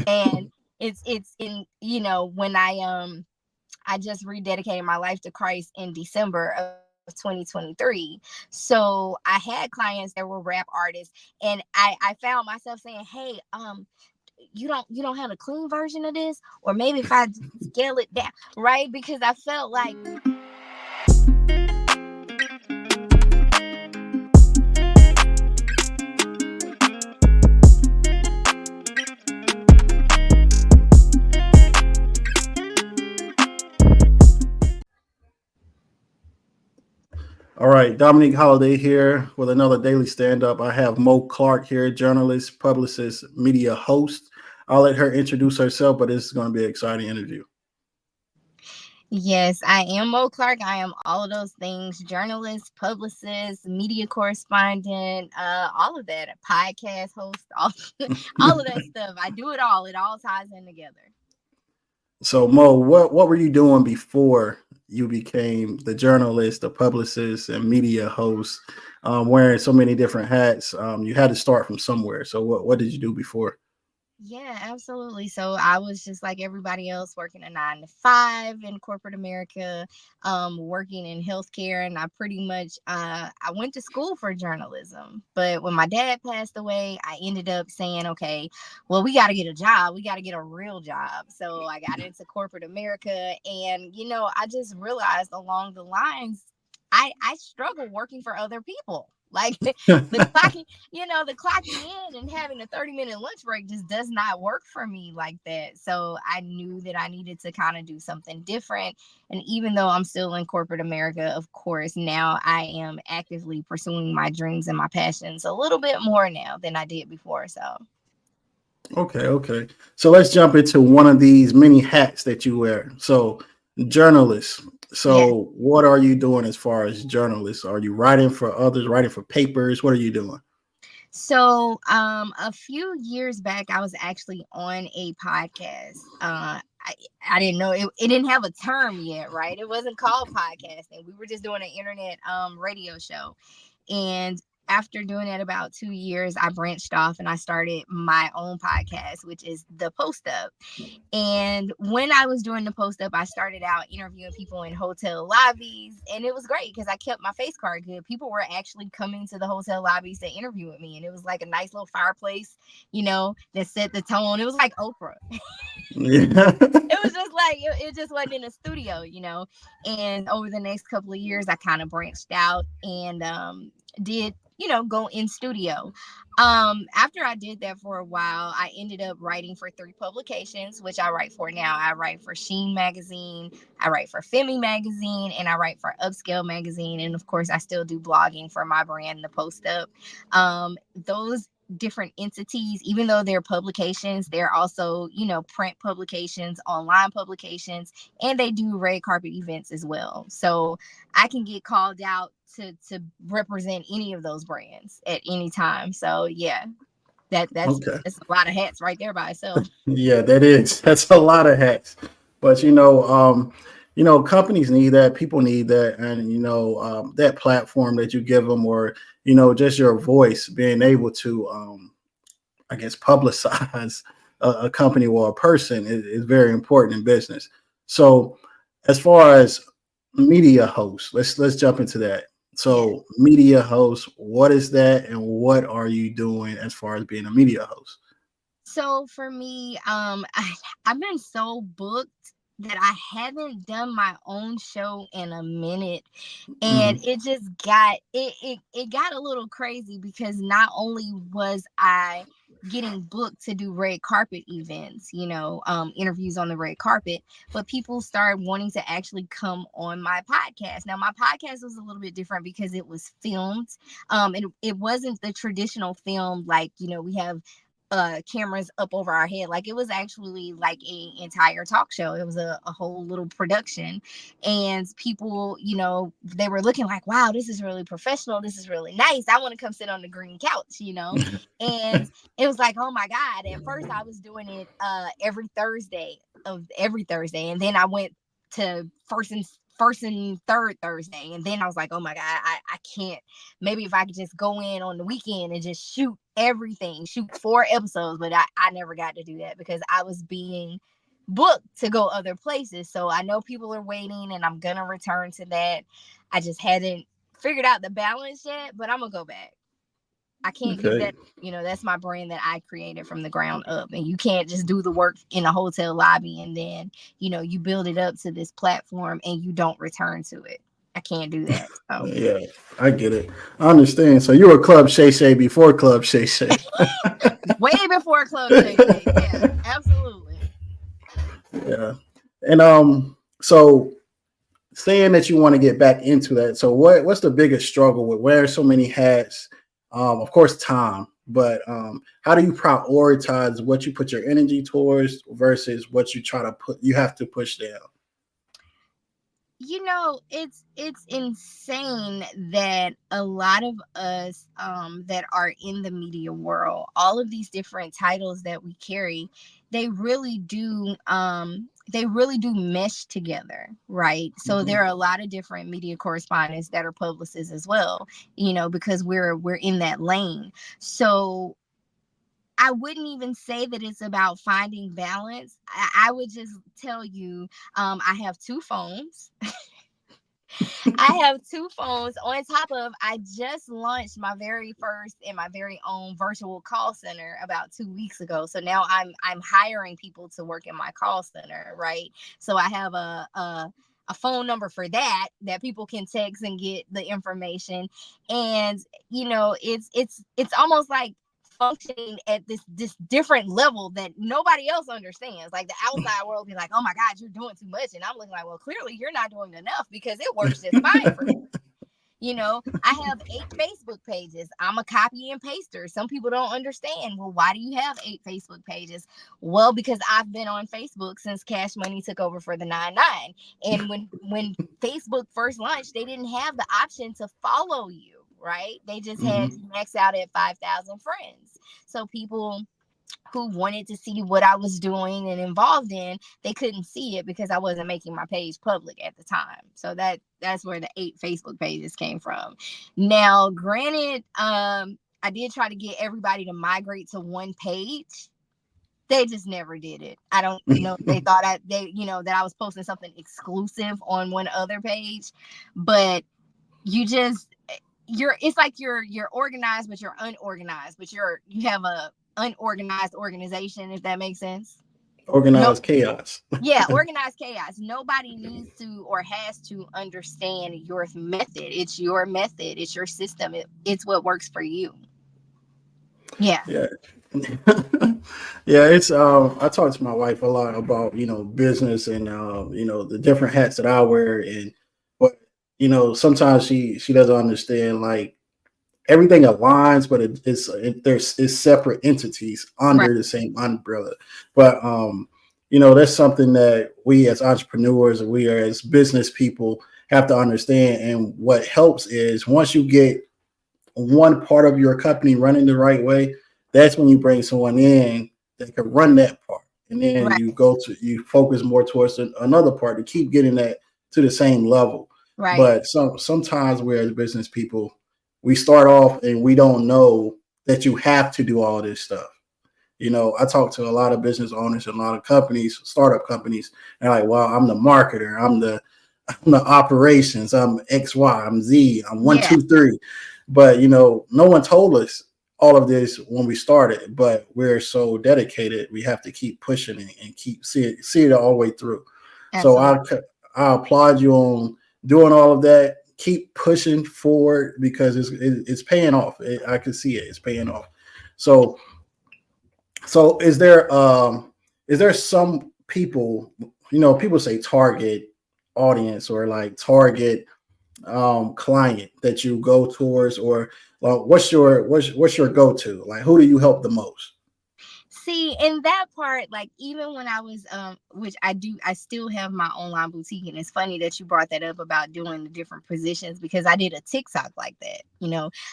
And it's in, when I just rededicated my life to Christ in December of 2023. So I had clients that were rap artists, and I found myself saying, hey, you don't have a clean version of this, or maybe if I scale it down, right? Because I felt like. All right, Dominique Holiday here with another daily stand up. I have Mo Clark here, journalist, publicist, media host. I'll let her introduce herself, but this is going to be an exciting interview. Yes, I am Mo Clark. I am all of those things: journalist, publicist, media correspondent, all of that, a podcast host, all of that stuff. I do it all. It all ties in together. So, Mo, what were you doing before you became the journalist, the publicist, and media host? Wearing so many different hats, you had to start from somewhere. So, what did you do before? Yeah, absolutely. So I was just like everybody else, working a 9 to 5 in corporate America, working in healthcare, and I pretty much I went to school for journalism. But when my dad passed away, I ended up saying, okay, well, we got to get a job. We got to get a real job. So I got into corporate America, and I just realized along the lines, I struggle working for other people. Like the clocking, the clocking in and having a 30-minute lunch break just does not work for me like that. So I knew that I needed to kind of do something different. And even though I'm still in corporate America, of course, now I am actively pursuing my dreams and my passions a little bit more now than I did before. So Okay, okay. So let's jump into one of these many hats that you wear. So, journalist. yes. So, what are you doing as far as journalists? Are you writing for others, writing for papers? What are you doing? So, a few years back, I was actually on a podcast. I didn't know it didn't have a term yet, right? It wasn't called podcasting. We were just doing an internet radio show. And after doing that about 2 years, I branched off and I started my own podcast, which is The Post Up. And when I was doing the post up, I started out interviewing people in hotel lobbies, and it was great because I kept my face card good. People were actually coming to the hotel lobbies to interview with me, and it was like a nice little fireplace, that set the tone. It was like Oprah. Yeah. It was just like it just wasn't in a studio. And over the next couple of years, I kind of branched out and did go in studio. After I did that for a while, I ended up writing for 3 publications, which I write for now. I write for Sheen Magazine, I write for Femi Magazine, and I write for Upscale Magazine. And of course, I still do blogging for my brand, The Post Up. Those different entities, even though they're publications, they're also, print publications, online publications, and they do red carpet events as well. So I can get called out to represent any of those brands at any time. So yeah, that's Okay. that's a lot of hats right there by itself. Yeah, that is. That's a lot of hats. But companies need that, people need that, and that platform that you give them, or just your voice, being able to, I guess, publicize a company or a person is very important in business. So, as far as media host, let's jump into that. Yes. So, media host, what is that, and what are you doing as far as being a media host? So for me, I've been so booked that I haven't done my own show in a minute, and Mhm. it just got it got a little crazy because not only was I getting booked to do red carpet events, interviews on the red carpet, but people started wanting to actually come on my podcast. Now my podcast was a little bit different because it was filmed. It wasn't the traditional film, like we have cameras up over our head. Like, it was actually like a entire talk show. It was a whole little production, and people, they were looking like, wow, this is really professional, this is really nice, I want to come sit on the green couch. And it was like, oh my god. At first I was doing it every Thursday, and then I went to first and third Thursday. And then I was like, oh my God, I can't. Maybe if I could just go in on the weekend and just shoot everything, shoot 4 episodes. But I never got to do that because I was being booked to go other places. So I know people are waiting and I'm going to return to that. I just hadn't figured out the balance yet, but I'm going to go back. I can't give Okay. that, that's my brand that I created from the ground up. And you can't just do the work in a hotel lobby and then, you build it up to this platform and you don't return to it. I can't do that. So Yeah, I get it. I understand. So you were Club Shay Shay before Club Shay Shay. way before Club Shay Shay. Yeah, absolutely. Yeah. And so saying that you want to get back into that. So what's the biggest struggle with wearing so many hats? Of course, time, but how do you prioritize what you put your energy towards versus what you have to push down? It's insane that a lot of us that are in the media world, all of these different titles that we carry, they really do mesh together, right? So Mhm. there are a lot of different media correspondents that are publicists as well, because we're in that lane. So I wouldn't even say that it's about finding balance. I would just tell you, I have two phones. I have two phones on top of I just launched my very first and my very own virtual call center about 2 weeks ago. So now I'm hiring people to work in my call center, right? So I have a phone number for that people can text and get the information. And it's almost like functioning at this different level that nobody else understands. Like the outside world be like, oh my God, you're doing too much. And I'm looking like, well, clearly you're not doing enough because it works just fine for me. I have 8 Facebook pages. I'm a copy and paster. Some people don't understand. Well, why do you have 8 Facebook pages? Well, because I've been on Facebook since Cash Money took over for the 99. And when Facebook first launched, they didn't have the option to follow you, right? They just had Mhm. you max out at 5,000 friends. So people who wanted to see what I was doing and involved in, they couldn't see it because I wasn't making my page public at the time. So that's where the 8 Facebook pages came from. Now, granted, I did try to get everybody to migrate to one page. They just never did it. I don't know. They thought that I was posting something exclusive on one other page, but you just it's like you're organized but you're unorganized, but you have a unorganized organization, if that makes sense. No, Organized chaos. yeah, organized chaos. Nobody needs to or has to understand your method. It's your method, it's your system, it's what works for you. Yeah. Yeah. Yeah, it's I talk to my wife a lot about, business and the different hats that I wear, and but sometimes she doesn't understand, like, everything aligns, but there's separate entities Right. under the same umbrella. But that's something that we as entrepreneurs and we are as business people have to understand. And what helps is once you get one part of your company running the right way, that's when you bring someone in that can run that part. And then Right. you focus more towards another part to keep getting that to the same level. Right. But sometimes we're as business people, we start off and we don't know that you have to do all this stuff. I talk to a lot of business owners and a lot of companies, startup companies, and like, well, I'm the marketer, I'm the operations, I'm XY, I'm Z, I'm one, Yeah. two, three. But no one told us all of this when we started, but we're so dedicated, we have to keep pushing it and keep see it all the way through. So Absolutely. I applaud you on doing all of that. Keep pushing forward because it's paying off. I can see it. It's paying off. So so is there some people, people say target audience or like target client that you go towards, or what's your go to? Like, who do you help the most? See, in that part, like even when I was, which I still have my online boutique, and it's funny that you brought that up about doing the different positions because I did a TikTok like that.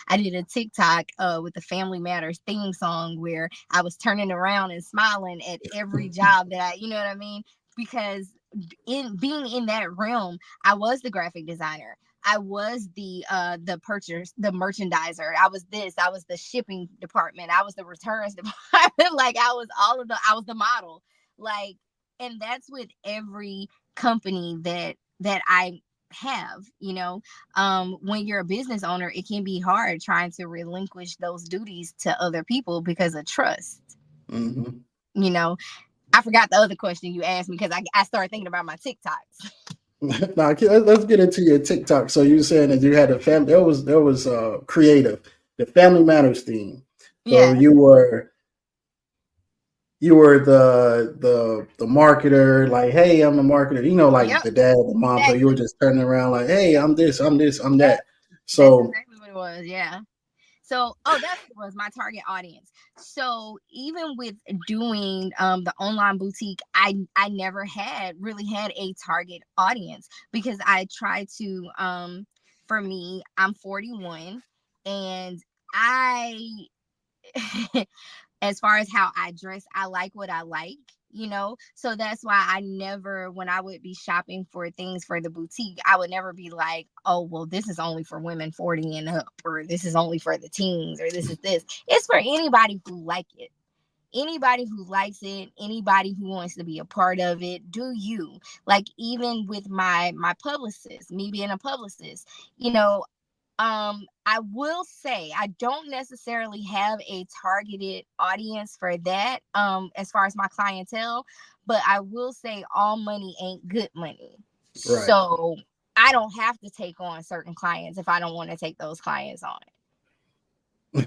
I did a TikTok with the Family Matters theme song where I was turning around and smiling at every job that you know what I mean? Because in being in that realm, I was the graphic designer. I was the purchase, the merchandiser. I was this. I was the shipping department. I was the returns department. Like I was all of the. I was the model. Like, and that's with every company that I have. When you're a business owner, it can be hard trying to relinquish those duties to other people because of trust. Hmm. You know, I forgot the other question you asked me because I started thinking about my TikToks. Now let's get into your TikTok. So you saying that you had a family. There was creative, the Family Matters theme. So Yeah. you were the marketer, like, hey, I'm a marketer, like Yep. the dad, the mom. So you were Exactly. just turning around like, hey, I'm this, I'm this, I'm Yep. that. That's So exactly what it was. Yeah. So, oh, that's what it was, my target audience. So even with doing the online boutique, I never had really had a target audience because I try to for me, I'm 41 and I as far as how I dress, I like what I like. So that's why I never, when I would be shopping for things for the boutique, I would never be like, oh, well, this is only for women 40 and up, or this is only for the teens, or this is this. It's for anybody who like it. Anybody who likes it, anybody who wants to be a part of it, do you. Like even with my publicist, me being a publicist, you know, I will say I don't necessarily have a targeted audience for that, as far as my clientele, but I will say all money ain't good money. right. So I don't have to take on certain clients if I don't want to take those clients on.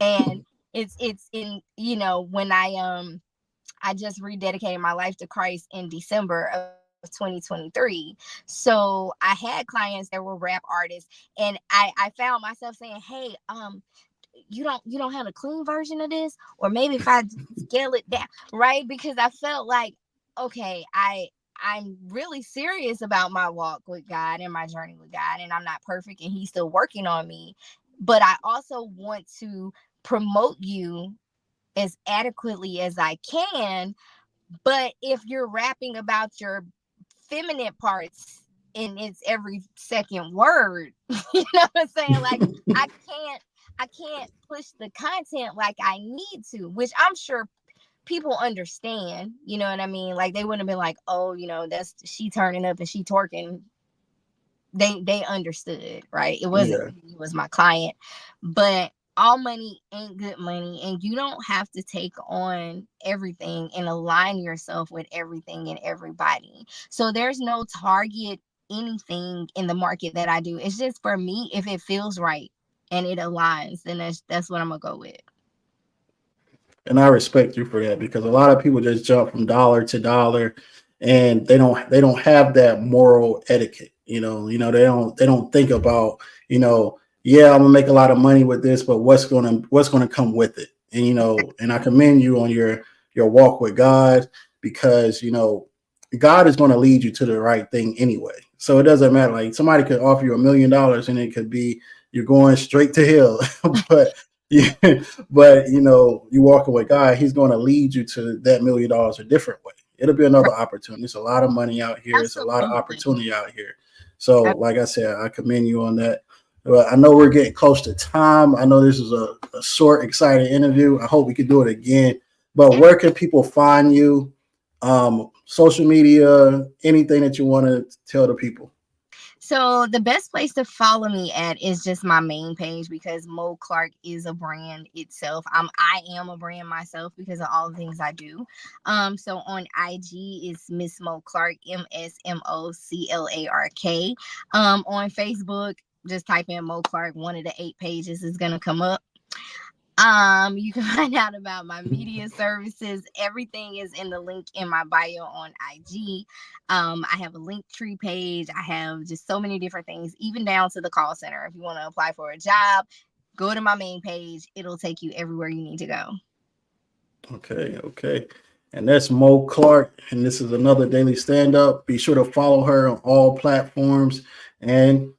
And it's in, when I just rededicated my life to Christ in December of 2023. So I had clients that were rap artists, and I found myself saying, hey, you don't have a clean version of this, or maybe if I scale it down, right? Because I felt like, okay, I'm really serious about my walk with God and my journey with God, and I'm not perfect, and He's still working on me. But I also want to promote you as adequately as I can. But if you're rapping about your feminine parts in its every second word, you know what I'm saying? Like I can't I can't push the content like I need to, which I'm sure people understand, you know what I mean? Like they wouldn't have been like, oh, that's she turning up and she twerking. They understood, right? It wasn't Yeah. me, it was my client. But all money ain't good money, and you don't have to take on everything and align yourself with everything and everybody. So there's no target anything in the market that I do. It's just for me, if it feels right and it aligns, then that's what I'm gonna go with. And I respect you for that, because a lot of people just jump from dollar to dollar, and they don't have that moral etiquette. They don't think about, yeah, I'm gonna make a lot of money with this, but what's gonna come with it. And I commend you on your walk with God, because God is going to lead you to the right thing anyway. So it doesn't matter. Like, somebody could offer you $1 million and it could be you're going straight to hell. but yeah, but you walking with God, He's going to lead you to that $1 million a different way. It'll be Right. another opportunity. It's a lot of money out here. It's a lot of Absolutely. opportunity out here. So, Ab- like I said, I commend you on that. But I know we're getting close to time. I know this is a short, exciting interview. I hope we can do it again. But yeah. where can people find you? Social media, anything that you want to tell the people. So the best place to follow me at is just my main page, because Mo Clark is a brand itself. I am a brand myself because of all the things I do. So on IG is Miss Mo Clark, MSMOCLARK. On Facebook, just type in Mo Clark. One of the 8 pages is gonna come up. You can find out about my media services. Everything is in the link in my bio on IG. I have a link tree page. I have just so many different things, even down to the call center. If you want to apply for a job, go to my main page. It'll take you everywhere you need to go. Okay, okay. And that's Mo Clark, and this is another daily stand up. Be sure to follow her on all platforms, and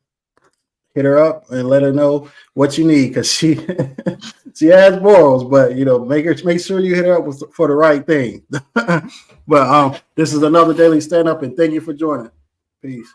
hit her up and let her know what you need because she she has morals, but make sure you hit her up for the right thing. But this is another daily stand up, and thank you for joining. Peace.